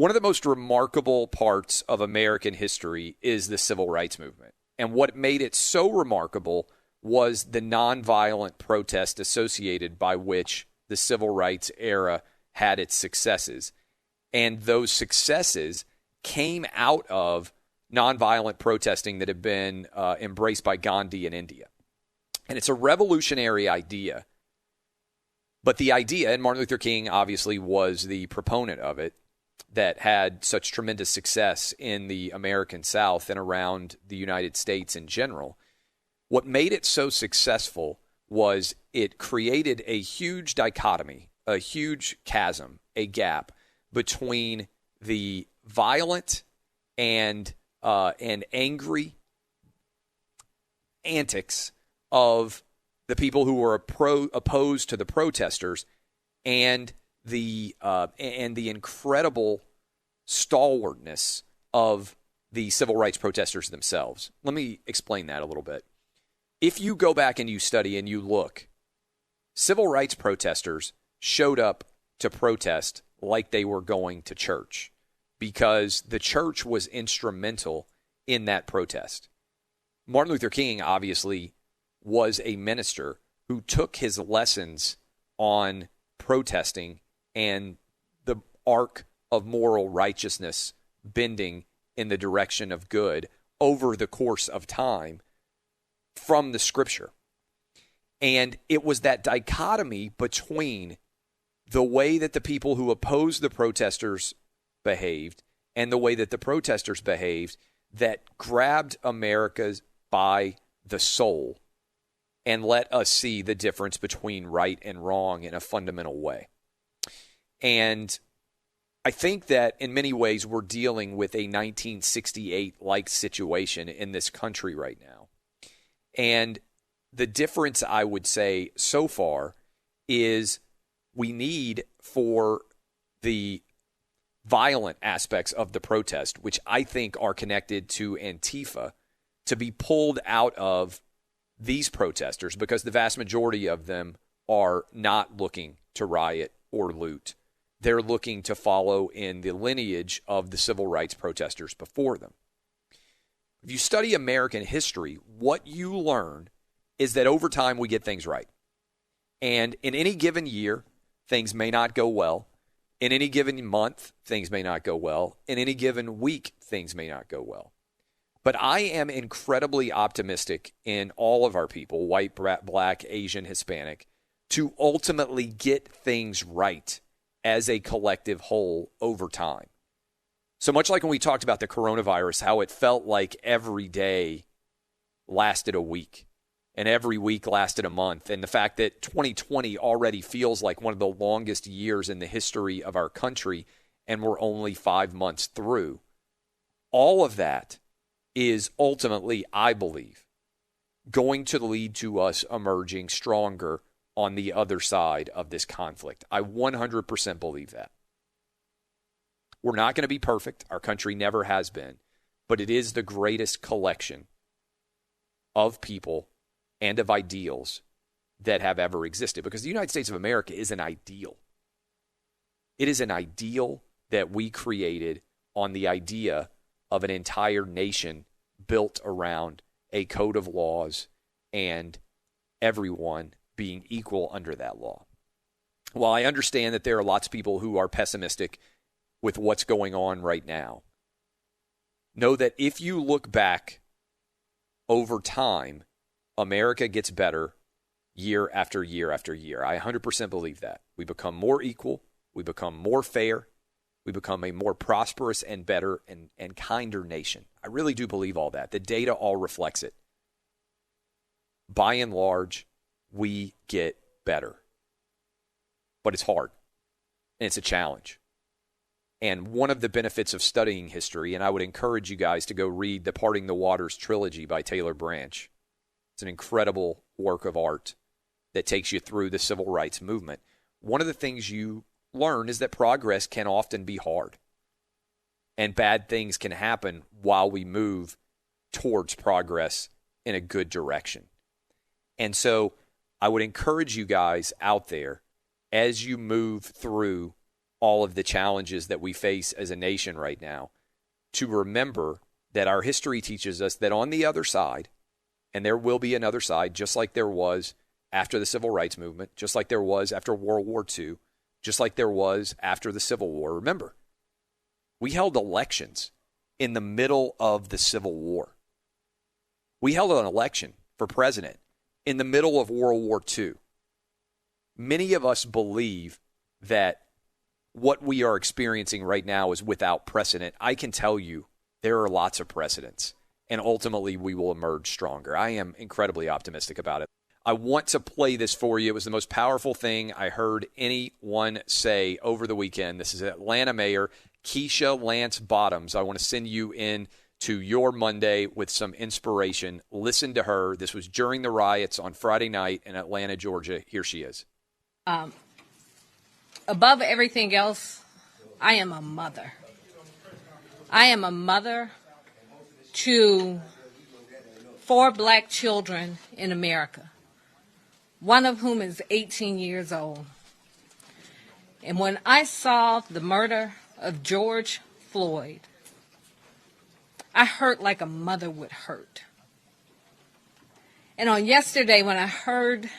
One of the most remarkable parts of American history is the civil rights movement. And what made it so remarkable was the nonviolent protest associated by which the civil rights era had its successes. And those successes came out of nonviolent protesting that had been embraced by Gandhi in India. And it's a revolutionary idea. But the idea, and Martin Luther King obviously was the proponent of it, that had such tremendous success in the American South and around the United States in general, what made it so successful was it created a huge dichotomy, a huge chasm, a gap between the violent and angry antics of the people who were opposed to the protesters and the incredible stalwartness of the civil rights protesters themselves. Let me explain that a little bit. If you go back and you study and you look, civil rights protesters showed up to protest like they were going to church because the church was instrumental in that protest. Martin Luther King obviously was a minister who took his lessons on protesting and the arc of moral righteousness bending in the direction of good over the course of time from the scripture. And it was that dichotomy between the way that the people who opposed the protesters behaved and the way that the protesters behaved that grabbed America by the soul and let us see the difference between right and wrong in a fundamental way. And I think that in many ways we're dealing with a 1968-like situation in this country right now. And the difference, I would say, so far is we need for the violent aspects of the protest, which I think are connected to Antifa, to be pulled out of these protesters because the vast majority of them are not looking to riot or loot. They're looking to follow in the lineage of the civil rights protesters before them. If you study American history, what you learn is that over time we get things right. And in any given year, things may not go well. In any given month, things may not go well. In any given week, things may not go well. But I am incredibly optimistic in all of our people, white, black, Asian, Hispanic, to ultimately get things right as a collective whole over time. So much like when we talked about the coronavirus, how it felt like every day lasted a week and every week lasted a month. And the fact that 2020 already feels like one of the longest years in the history of our country and we're only 5 months through. All of that is ultimately, I believe, going to lead to us emerging stronger on the other side of this conflict. I 100% believe that. We're not going to be perfect. Our country never has been. But it is the greatest collection of people and of ideals that have ever existed. Because the United States of America is an ideal. It is an ideal that we created on the idea of an entire nation built around a code of laws and everyone being equal under that law. While I understand that there are lots of people who are pessimistic with what's going on right now, know that if you look back over time, America gets better year after year after year. I 100% believe that. We become more equal. We become more fair. We become a more prosperous and better and kinder nation. I really do believe all that. The data all reflects it. By and large, we get better. But it's hard. And it's a challenge. And one of the benefits of studying history, and I would encourage you guys to go read the Parting the Waters trilogy by Taylor Branch. It's an incredible work of art that takes you through the civil rights movement. One of the things you learn is that progress can often be hard. And bad things can happen while we move towards progress in a good direction. And so I would encourage you guys out there, as you move through all of the challenges that we face as a nation right now, to remember that our history teaches us that on the other side, and there will be another side, just like there was after the Civil Rights Movement, just like there was after World War II, just like there was after the Civil War. Remember, we held elections in the middle of the Civil War. We held an election for president in the middle of World War II. Many of us believe that what we are experiencing right now is without precedent. I can tell you there are lots of precedents, and ultimately we will emerge stronger. I am incredibly optimistic about it. I want to play this for you. It was the most powerful thing I heard anyone say over the weekend. This is Atlanta Mayor Keisha Lance Bottoms. I want to send you in to your Monday with some inspiration. Listen to her. This was during the riots on Friday night in Atlanta, Georgia. Here she is. Above everything else, I am a mother. I am a mother to 4 black children in America, one of whom is 18 years old. And when I saw the murder of George Floyd, I hurt like a mother would hurt. And on yesterday, when I heard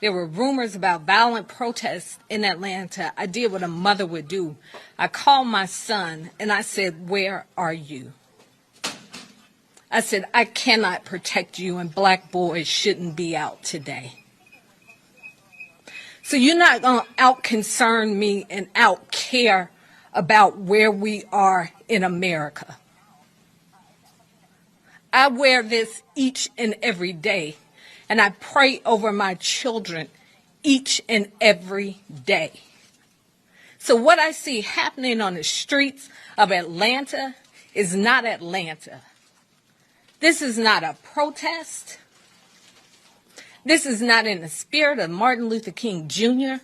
there were rumors about violent protests in Atlanta, I did what a mother would do. I called my son and I said, "Where are you?" I said, "I cannot protect you, and black boys shouldn't be out today. So you're not going to out-concern me and out-care about where we are in America." I wear this each and every day, and I pray over my children each and every day. So what I see happening on the streets of Atlanta is not Atlanta. This is not a protest. This is not in the spirit of Martin Luther King Jr.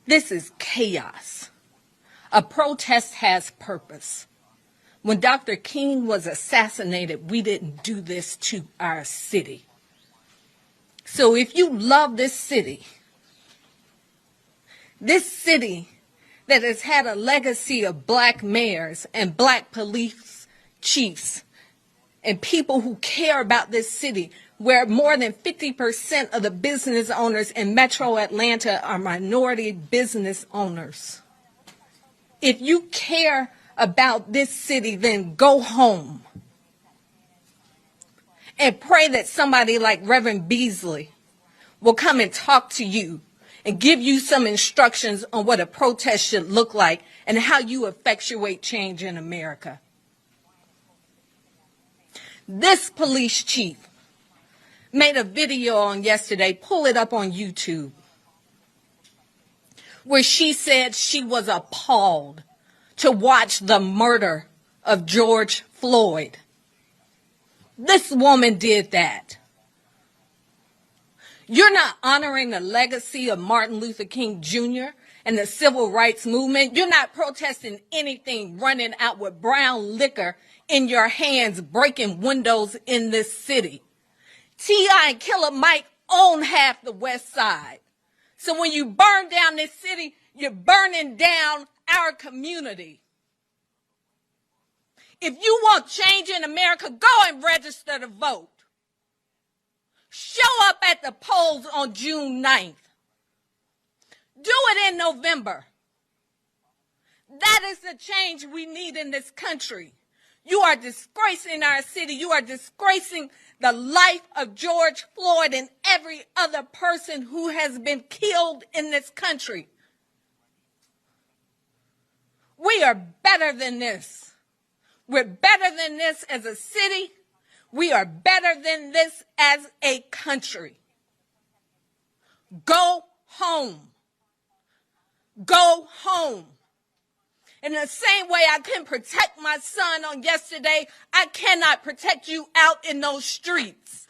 This is chaos. A protest has purpose. When Dr. King was assassinated, we didn't do this to our city. So if you love this city that has had a legacy of black mayors and black police chiefs and people who care about this city, where more than 50% of the business owners in Metro Atlanta are minority business owners. If you care about this city, then go home and pray that somebody like Reverend Beasley will come and talk to you and give you some instructions on what a protest should look like and how you effectuate change in America. This police chief made a video on yesterday, pull it up on YouTube, where she said she was appalled to watch the murder of George Floyd. This woman did that. You're not honoring the legacy of Martin Luther King Jr. and the civil rights movement. You're not protesting anything running out with brown liquor in your hands, breaking windows in this city. T.I. and Killer Mike own half the West Side. So when you burn down this city, you're burning down our community. If you want change in America, go and register to vote. Show up at the polls on June 9th. Do it in November. That is the change we need in this country. You are disgracing our city. You are disgracing the life of George Floyd and every other person who has been killed in this country. We are better than this. We're better than this as a city. We are better than this as a country. Go home. Go home. In the same way I couldn't protect my son on yesterday, I cannot protect you out in those streets.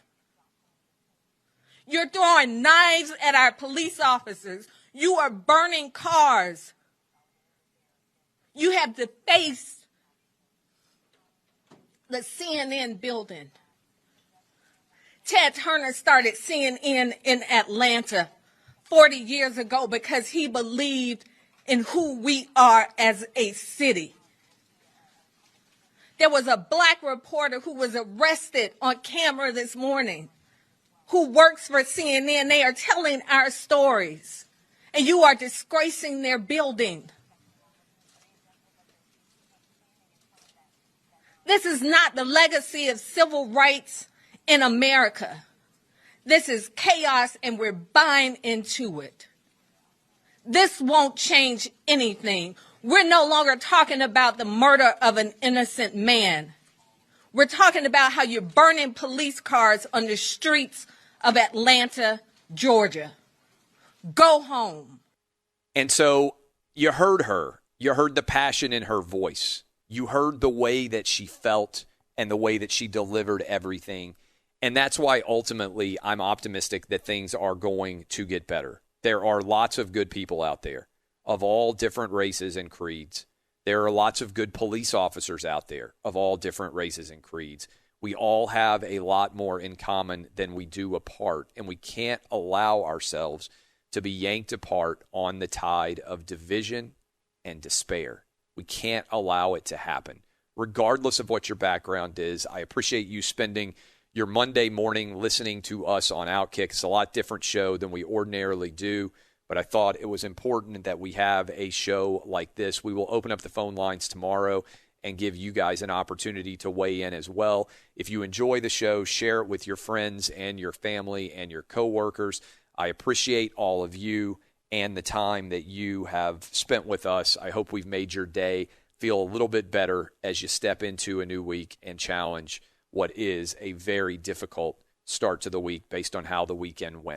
You're throwing knives at our police officers. You are burning cars. You have defaced the CNN building. Ted Turner started CNN in Atlanta 40 years ago because he believed in who we are as a city. There was a black reporter who was arrested on camera this morning who works for CNN. They are telling our stories, and you are disgracing their building. This is not the legacy of civil rights in America. This is chaos, and we're buying into it. This won't change anything. We're no longer talking about the murder of an innocent man. We're talking about how you're burning police cars on the streets of Atlanta, Georgia. Go home. And so you heard her. You heard the passion in her voice. You heard the way that she felt and the way that she delivered everything. And that's why ultimately I'm optimistic that things are going to get better. There are lots of good people out there of all different races and creeds. There are lots of good police officers out there of all different races and creeds. We all have a lot more in common than we do apart, and we can't allow ourselves to be yanked apart on the tide of division and despair. We can't allow it to happen. Regardless of what your background is, I appreciate you spending your Monday morning listening to us on OutKick. It's a lot different show than we ordinarily do, but I thought it was important that we have a show like this. We will open up the phone lines tomorrow and give you guys an opportunity to weigh in as well. If you enjoy the show, share it with your friends and your family and your coworkers. I appreciate all of you and the time that you have spent with us. I hope we've made your day feel a little bit better as you step into a new week and challenge what is a very difficult start to the week based on how the weekend went.